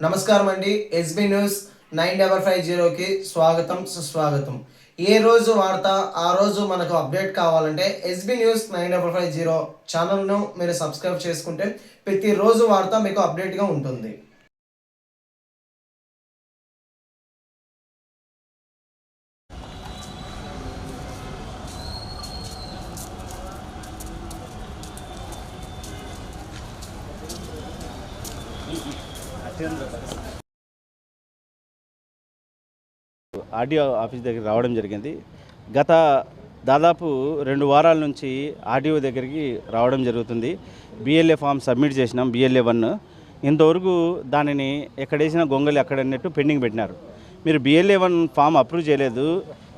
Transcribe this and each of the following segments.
నమస్కారం అండి. SB news 9550కి స్వాగతం సుస్వాగతం. ఏ రోజు వార్త ఆ రోజు మనకు అప్డేట్ కావాలంటే ఎస్బీ న్యూస్ 9550 ఛానల్ను మీరు సబ్స్క్రైబ్ చేసుకుంటే ప్రతిరోజు వార్త మీకు అప్డేట్గా ఉంటుంది. ఆర్డీఓ ఆఫీస్ దగ్గర రావడం జరిగింది. గత దాదాపు 2 వారాల నుంచి ఆర్డీఓ దగ్గరికి రావడం జరుగుతుంది. బిఎల్ఏ ఫామ్ సబ్మిట్ చేసినాం, బిఎల్ఏ 1. ఇంతవరకు దానిని ఎక్కడేసిన గొంగలి అక్కడన్నట్టు పెండింగ్ పెట్టినారు. మీరు బిఎల్ఏ 1 ఫామ్ అప్రూవ్ చేయలేదు,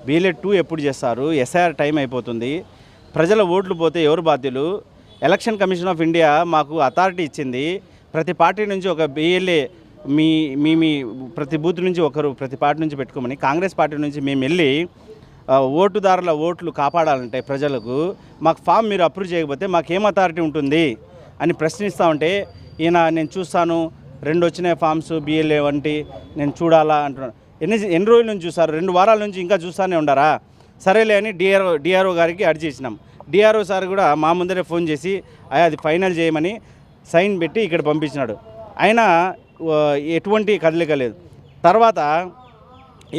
బిఎల్ఏ 2 ఎప్పుడు చేస్తారు? ఎస్ఐఆర్ టైం అయిపోతుంది. ప్రజల ఓట్లు పోతే ఎవరు బాధ్యులు? ఎలక్షన్ కమిషన్ ఆఫ్ ఇండియా మాకు అథారిటీ ఇచ్చింది. ప్రతి పార్టీ నుంచి ఒక బిఎల్ఏ మీ మీ మీ ప్రతి బూత్ నుంచి ఒకరు ప్రతి పార్టీ నుంచి పెట్టుకోమని. కాంగ్రెస్ పార్టీ నుంచి మేము వెళ్ళి ఓటుదారుల ఓట్లు కాపాడాలంటే ప్రజలకు మాకు ఫామ్ మీరు అప్రూవ్ చేయకపోతే మాకేం అథారిటీ ఉంటుంది అని ప్రశ్నిస్తూ ఉంటే ఈయన నేను చూస్తాను, 2 వచ్చినాయి ఫామ్స్ బిఎల్ఏ వంటి నేను చూడాలా అంటున్నాను. ఎన్ని రోజుల నుంచి చూస్తారు? 2 వారాల నుంచి ఇంకా చూస్తూనే ఉండారా? సరేలే అని డిఆర్ఓ గారికి అర్జీ ఇచ్చినాం. డిఆర్ఓ సార్ కూడా మా ముందరే ఫోన్ చేసి అది ఫైనల్ చేయమని సైన్ పెట్టి ఇక్కడ పంపించినాడు. అయినా ఎటువంటి కదలిక లేదు. తర్వాత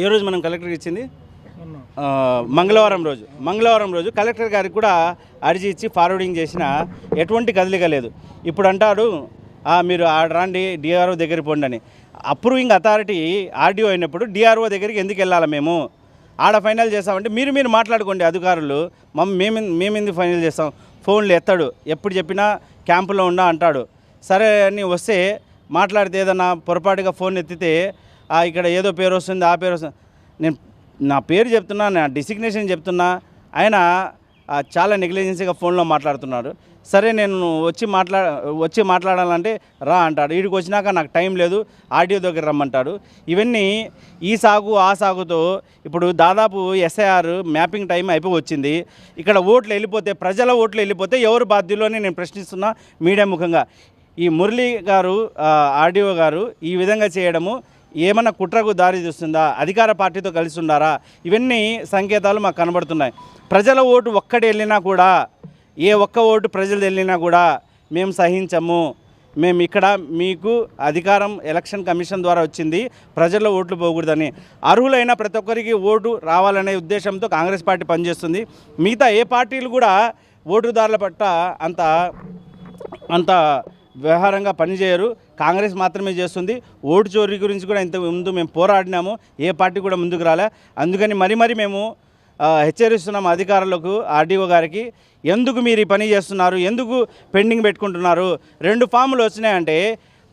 ఏ రోజు మనం కలెక్టర్కి ఇచ్చింది? మంగళవారం రోజు కలెక్టర్ గారికి కూడా అర్జీ ఇచ్చి ఫార్వర్డింగ్ చేసిన ఎటువంటి కదలిక లేదు. ఇప్పుడు అంటాడు మీరు రాండి డిఆర్ఓ దగ్గరికి పోండి అని. అప్రూవింగ్ అథారిటీ ఆర్డీఓ అయినప్పుడు డిఆర్ఓ దగ్గరికి ఎందుకు వెళ్ళాలి? మేము ఆడ ఫైనల్ చేస్తామంటే మీరు మాట్లాడుకోండి అధికారులు. మేమెందుకు ఫైనల్ చేస్తాం? ఫోన్లు ఎత్తాడు, ఎప్పుడు చెప్పినా క్యాంపులో ఉన్నా అంటాడు. సరే అని వస్తే మాట్లాడితే ఏదన్నా పొరపాటుగా ఫోన్ ఎత్తితే ఇక్కడ ఏదో పేరు వస్తుంది, ఆ పేరు వస్తుంది. నేను నా పేరు చెప్తున్నా, నా డిసిగ్నేషన్ చెప్తున్నా, ఆయన చాలా నెగ్లిజెన్సీగా ఫోన్లో మాట్లాడుతున్నారు. సరే నేను వచ్చి మాట్లాడాలంటే రా అంటాడు. వీడికి వచ్చినాక నాకు టైం లేదు, ఆర్డీఓ దగ్గర రమ్మంటాడు. ఇవన్నీ ఈ సాగు ఆ సాగుతో ఇప్పుడు దాదాపు ఎస్ఐఆర్ మ్యాపింగ్ టైం అయిపోయి వచ్చింది. ఇక్కడ ఓట్లు వెళ్ళిపోతే, ప్రజల ఓట్లు వెళ్ళిపోతే ఎవరు బాధ్యులు అని నేను ప్రశ్నిస్తున్నా మీడియా ముఖంగా. ఈ మురళి గారు ఆర్డీఓ గారు ఈ విధంగా చేయడము ఏమన్నా కుట్రకు దారి తీస్తుందా? అధికార పార్టీతో కలిసి ఉన్నారా? ఇవన్నీ సంకేతాలు మాకు కనబడుతున్నాయి. ప్రజల ఓటు ఒక్కటి వెళ్ళినా కూడా, ఏ ఒక్క ఓటు ప్రజలు వెళ్ళినా కూడా మేము సహించము. మేము ఇక్కడ మీకు అధికారం ఎలక్షన్ కమిషన్ ద్వారా వచ్చింది, ప్రజల ఓట్లు పోకూడదని. అర్హులైన ప్రతి ఒక్కరికి ఓటు రావాలనే ఉద్దేశంతో కాంగ్రెస్ పార్టీ పనిచేస్తుంది. మిగతా ఏ పార్టీలు కూడా ఓటుదారుల పట్ల అంత వ్యవహారంగా పనిచేయరు. కాంగ్రెస్ మాత్రమే చేస్తుంది. ఓటు చోరీ గురించి కూడా ఇంత ముందు మేము పోరాడినాము, ఏ పార్టీ కూడా ముందుకు రాలే. అందుకని మరి మేము హెచ్చరిస్తున్నాము అధికారులకు, ఆర్డీఓ గారికి. ఎందుకు మీరు ఈ పని చేస్తున్నారు? ఎందుకు పెండింగ్ పెట్టుకుంటున్నారు? 2 ఫాములు వచ్చినాయంటే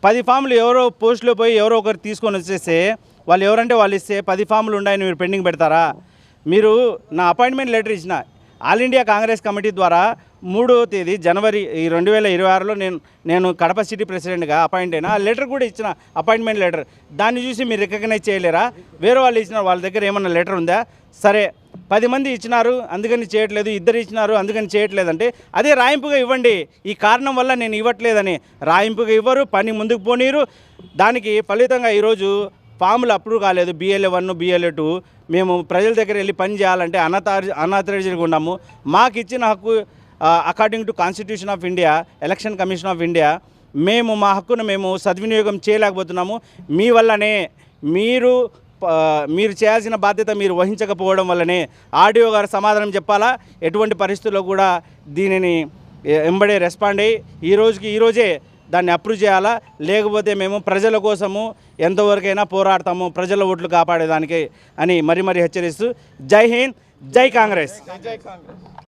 10 ఫాములు ఎవరో పోస్టులో పోయి ఎవరో ఒకరు తీసుకొని వచ్చేస్తే వాళ్ళు ఎవరంటే వాళ్ళు ఇస్తే 10 ఫాములు ఉన్నాయని మీరు పెండింగ్ పెడతారా? మీరు నా అపాయింట్మెంట్ లెటర్ ఇచ్చిన ఆల్ ఇండియా కాంగ్రెస్ కమిటీ ద్వారా 3వ తేదీ జనవరి 2026లో నేను కడప సిటీ ప్రెసిడెంట్గా అపాయింట్ అయినా. ఆ లెటర్ కూడా ఇచ్చిన, అపాయింట్మెంట్ లెటర్. దాన్ని చూసి మీరు రికగ్నైజ్ చేయలేరా? వేరే వాళ్ళు ఇచ్చినారు, వాళ్ళ దగ్గర ఏమన్నా లెటర్ ఉందా? సరే 10 మంది ఇచ్చినారు అందుకని చేయట్లేదు, 2 ఇచ్చినారు అందుకని చేయట్లేదంటే అదే రాయింపుగా ఇవ్వండి. ఈ కారణం వల్ల నేను ఇవ్వట్లేదని రాయింపుగా ఇవ్వరు, పని ముందుకు పోనీరు. దానికి ఫలితంగా ఈరోజు ఫాములు అప్రూవ్ కాలేదు. బిఎల్ఏ 1, బిఎల్ఏ 2 మేము ప్రజల దగ్గర వెళ్ళి పని చేయాలంటే అనాథరైజ్డ్గా ఉన్నాము. మాకు ఇచ్చిన హక్కు according to constitution of India, election commission of India, మేము మా హక్కును మేము సద్వినియోగం చేయలేకపోతున్నాము. మీ వల్లనే మీరు చేయాల్సిన బాధ్యత మీరు వహించకపోవడం వల్లనే. ఆర్డీఓ గారు సమాధానం చెప్పాలా? ఎటువంటి పరిస్థితుల్లో కూడా దీనిని ఎంబడే రెస్పాండ్ అయ్యి ఈరోజే దాన్ని అప్రూవ్ చేయాలా? లేకపోతే మేము ప్రజల కోసము ఎంతవరకైనా పోరాడతాము, ప్రజల ఓట్లు కాపాడేదానికి అని మరీ హెచ్చరిస్తూ జై హింద్, జై కాంగ్రెస్.